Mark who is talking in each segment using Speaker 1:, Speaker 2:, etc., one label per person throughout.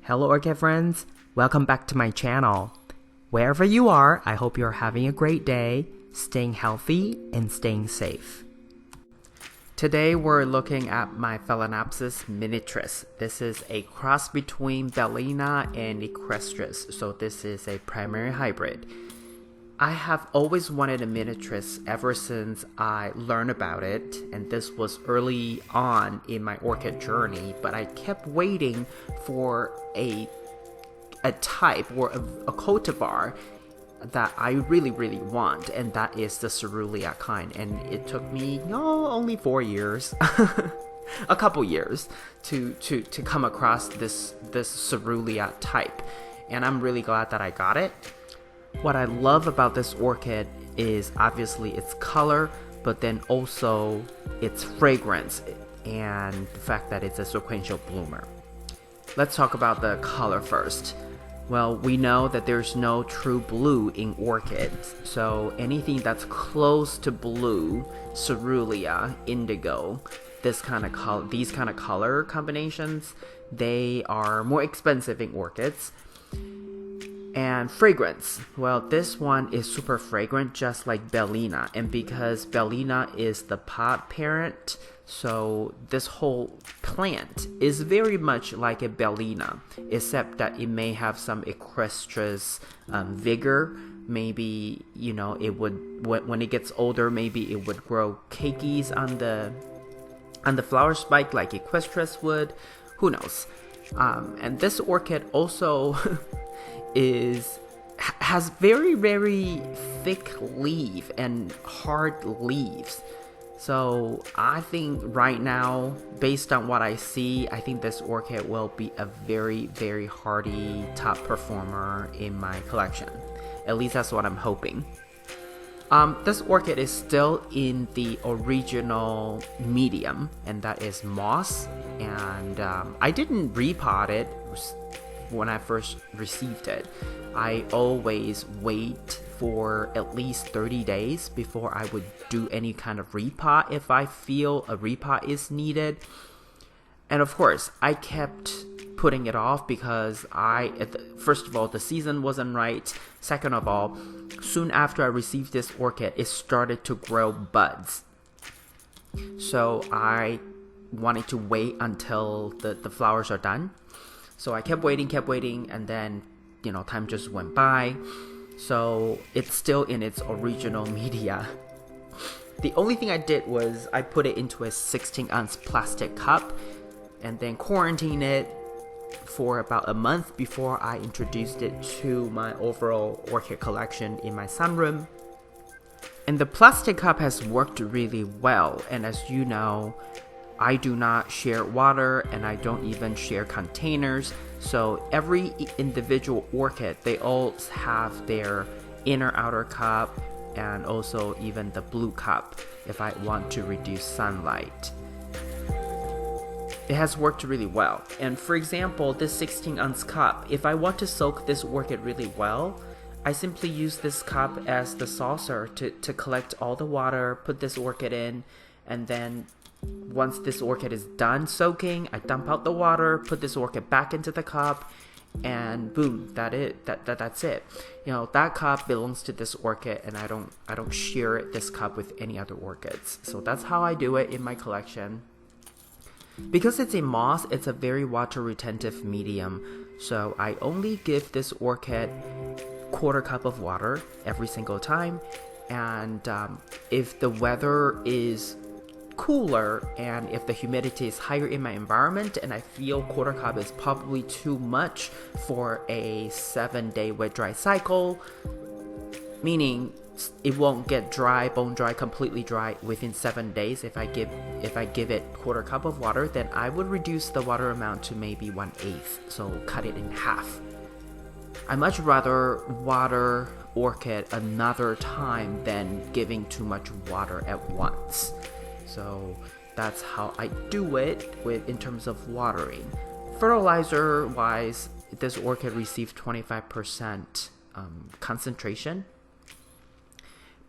Speaker 1: Hello Orchid friends, welcome back to my channel. Wherever you are, I hope you're having a great day, staying healthy and staying safe. Today we're looking at my Phalaenopsis Mini Tris. This is a cross between bellina and equestris, so this is a primary hybrid. I have always wanted a Mini Tris ever since I learned about it, and this was early on in my orchid journey, but I kept waiting for a type or a cultivar that I really want, and that is the cerulean kind. And it took me only 4 years, a couple years to come across this cerulean type, and I'm really glad that I got it. What I love about this orchid is obviously its color, but then also its fragrance and the fact that it's a sequential bloomer. Let's talk about the color first. Well, we know that there's no true blue in orchids, so anything that's close to blue, cerulean, indigo, these kind of color combinations, they are more expensive in orchids. And fragrance, well, this one is super fragrant, just like bellina, and because bellina is the pod parent, so this whole plant is very much like a bellina, except that it may have some equestris vigor. Maybe, it would, when it gets older, maybe it would grow cakeys on the flower spike like equestris would. Who knows? And this orchid also has very thick leaf and hard leaves. So I think right now, based on what I see, I think this orchid will be a very hardy top performer in my collection. At least that's what I'm hoping. This orchid is still in the original medium, and that is moss. And I didn't repot it when I first received it. I always wait for at least 30 days before I would do any kind of repot if I feel a repot is needed. And of course, I kept putting it off because first of all, the season wasn't right. Second of all, soon after I received this orchid, it started to grow buds. So I wanted to wait until the flowers are done. So I kept waiting, and then, time just went by. So it's still in its original media. The only thing I did was I put it into a 16-ounce plastic cup and then quarantined it for about a month before I introduced it to my overall orchid collection in my sunroom. And the plastic cup has worked really well, and as you know, I do not share water and I don't even share containers. So every individual orchid, they all have their inner outer cup and also even the blue cup if I want to reduce sunlight. It has worked really well. And for example, this 16-ounce cup, if I want to soak this orchid really well, I simply use this cup as the saucer to collect all the water, put this orchid in, and then once this orchid is done soaking, I dump out the water, put this orchid back into the cup, and boom, that's it. That cup belongs to this orchid, and I don't share this cup with any other orchids. So that's how I do it in my collection. Because it's a moss, it's a very water retentive medium, so I only give this orchid 1/4 cup of water every single time. And if the weather is cooler and if the humidity is higher in my environment and I feel 1/4 cup is probably too much for a 7-day wet dry cycle, meaning it won't get bone dry, completely dry within 7 days. If I give it 1/4 cup of water, then I would reduce the water amount to maybe 1/8, so cut it in half. I much rather water orchid another time than giving too much water at once. So that's how I do it in terms of watering. Fertilizer wise, this orchid received 25% concentration.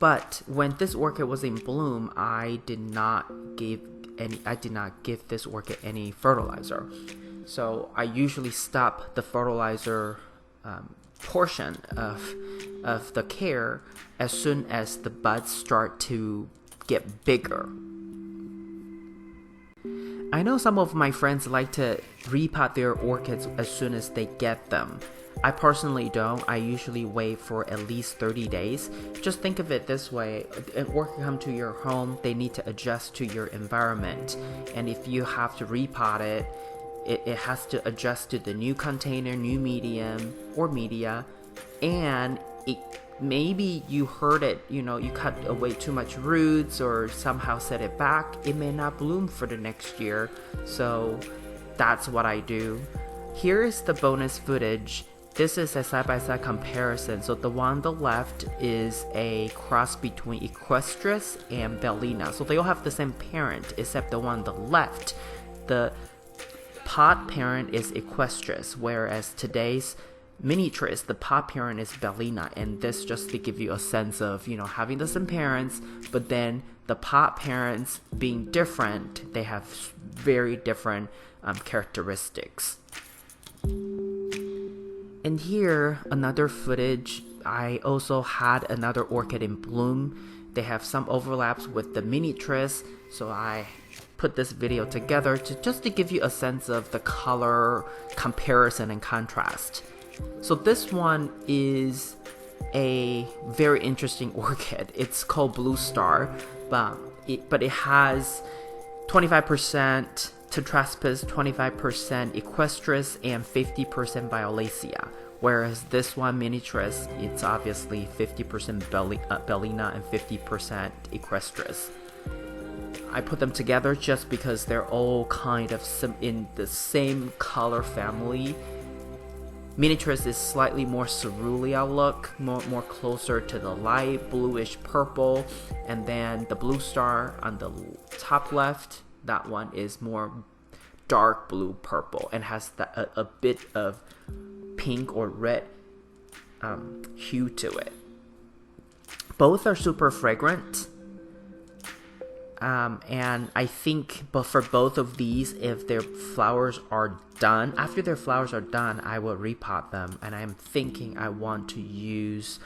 Speaker 1: But when this orchid was in bloom, I did not give this orchid any fertilizer. So I usually stop the fertilizer portion of the care as soon as the buds start to get bigger. I know some of my friends like to repot their orchids as soon as they get them. I personally don't. I usually wait for at least 30 days. Just think of it this way. An orchid come to your home, they need to adjust to your environment. And if you have to repot it, it has to adjust to the new container, new medium or media. And maybe you hurt it, you cut away too much roots or somehow set it back. It may not bloom for the next year. So that's what I do. Here is the bonus footage. This is a side-by-side comparison. So the one on the left is a cross between equestris and bellina. So they all have the same parent, except the one on the left, the pot parent is equestris, whereas today's Mini Tris, the pot parent is bellina. And this just to give you a sense of, having the same parents, but then the pot parents being different, they have very different characteristics. And here, another footage, I also had another orchid in bloom. They have some overlaps with the Mini Tris, so I put this video together just to give you a sense of the color comparison and contrast. So this one is a very interesting orchid. It's called Blue Star, but it has 25% Tetraspis, 25% equestris, and 50% violacea. Whereas this one, Mini Tris, it's obviously 50% bellina and 50% equestris. I put them together just because they're all kind of in the same color family. Mini Tris is slightly more cerulean look, more closer to the light bluish purple, and then the Blue Star on the top left, that one is more dark blue purple and has a bit of pink or red hue to it. Both are super fragrant. And I think, but for both of these, if their flowers are done, after their flowers are done, I will repot them. And I'm thinking I want to use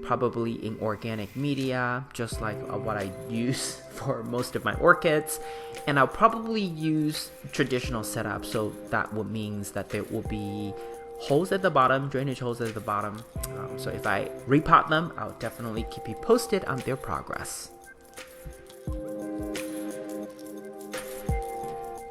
Speaker 1: probably in organic media, just like what I use for most of my orchids. And I'll probably use traditional setup, so that means that there will be holes at the bottom, drainage holes at the bottom. So if I repot them, I'll definitely keep you posted on their progress.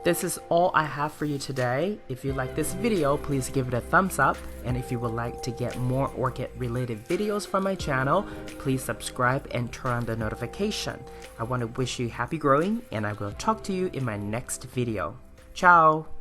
Speaker 1: This is all I have for you today. If you like this video, please give it a thumbs up. And if you would like to get more orchid related videos from my channel, please subscribe and turn on the notification. I want to wish you happy growing, and I will talk to you in my next video. Ciao!